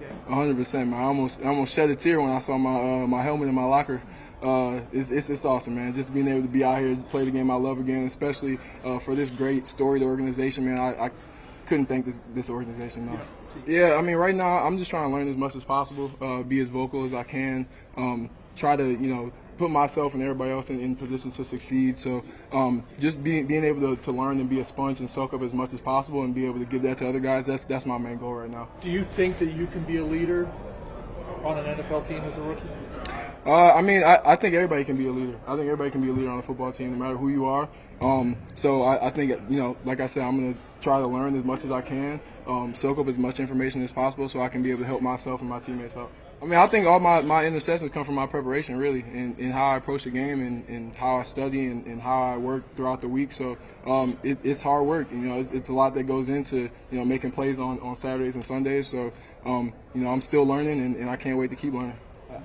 game? 100%, man. I almost shed a tear when I saw my helmet in my locker. It's awesome, man. Just being able to be out here, play the game I love again, especially for this great storied organization, man. I couldn't thank this organization enough. Yeah, I mean, right now I'm just trying to learn as much as possible, be as vocal as I can, try to put myself and everybody else in positions to succeed. So just being able to learn and be a sponge and soak up as much as possible and be able to give that to other guys, that's my main goal right now. Do you think that you can be a leader on an NFL team as a rookie? I think everybody can be a leader. I think everybody can be a leader on a football team, no matter who you are. So I think, like I said, I'm going to try to learn as much as I can, soak up as much information as possible so I can be able to help myself and my teammates out. I mean, I think all my interceptions come from my preparation, really, and how I approach the game and how I study and how I work throughout the week. So it's hard work. It's a lot that goes into, making plays on Saturdays and Sundays. So, I'm still learning, and I can't wait to keep learning.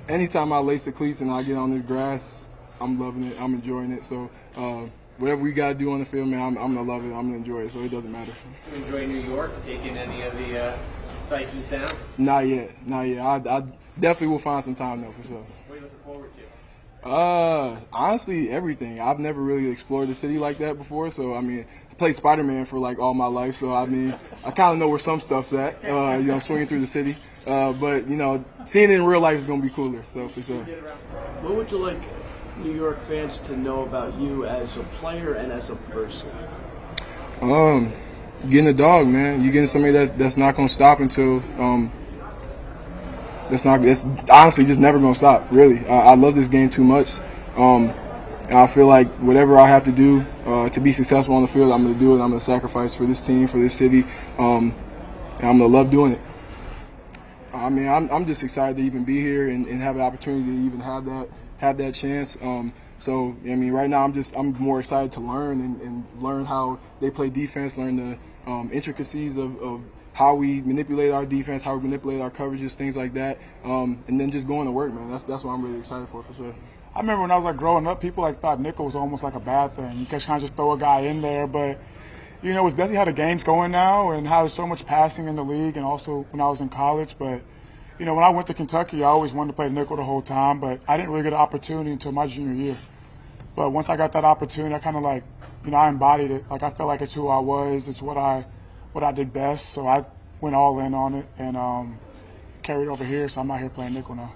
Anytime I lace the cleats and I get on this grass, I'm loving it. I'm enjoying it. So whatever we got to do on the field, man, I'm going to love it. I'm going to enjoy it. So it doesn't matter. Do you enjoy New York, taking any of the sights and sounds? Not yet. I definitely will find some time, though, for sure. What are you looking forward to? Honestly, everything. I've never really explored the city like that before. So, I mean, I played Spider-Man for, all my life. So, I mean, I kind of know where some stuff's at, swinging through the city. But, seeing it in real life is going to be cooler, so for sure. What would you like New York fans to know about you as a player and as a person? Getting a dog, man. You're getting somebody that's not going to stop until that's honestly just never going to stop, really. I love this game too much. And I feel like whatever I have to do to be successful on the field, I'm going to do it. I'm going to sacrifice for this team, for this city, and I'm going to love doing it. I mean, I'm just excited to even be here and have the opportunity to even have that chance. So, I mean, right now I'm more excited to learn and learn how they play defense, learn the intricacies of how we manipulate our defense, how we manipulate our coverages, things like that, and then just going to work, man. That's what I'm really excited for sure. I remember when I was growing up, people thought nickel was almost like a bad thing. You could kind of just throw a guy in there, but it's basically how the game's going now and how there's so much passing in the league and also when I was in college. But, when I went to Kentucky, I always wanted to play nickel the whole time, but I didn't really get an opportunity until my junior year. But once I got that opportunity, I kind of I embodied it. I felt like it's who I was. It's what I did best. So I went all in on it and carried over here. So I'm out here playing nickel now.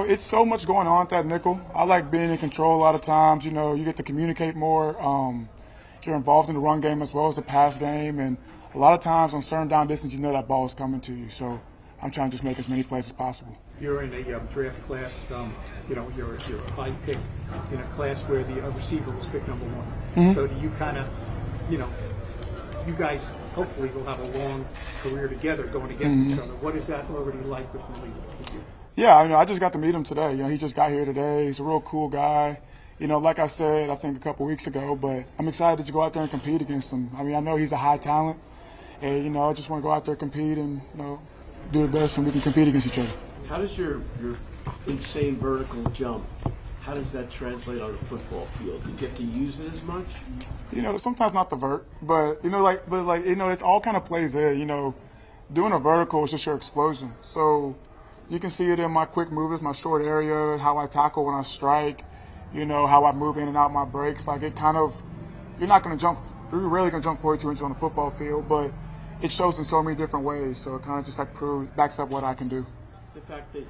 It's so much going on at that nickel. I like being in control a lot of times. You get to communicate more. You're involved in the run game as well as the pass game, and a lot of times on certain down distance, that ball is coming to you. So I'm trying to just make as many plays as possible. You're in a draft class, you're a high pick in a class where the receiver was picked number one. Mm-hmm. So do you kind of, you guys hopefully will have a long career together going against each other. What is that already like with you? Yeah, I just got to meet him today. He just got here today. He's a real cool guy. Like I said, I think a couple weeks ago, but I'm excited to go out there and compete against him. I mean, I know he's a high talent, and, I just want to go out there, compete, and, do the best and we can compete against each other. How does your insane vertical jump, how does that translate on a football field? Do you get to use it as much? Sometimes not the vert, but, it's all kind of plays there. Doing a vertical is just your explosion. So you can see it in my quick movements, my short area, how I tackle when I strike, how I move in and out my breaks. It kind of, you're rarely going to jump 42 inches on a football field, but it shows in so many different ways. So it kind of just backs up what I can do. The fact that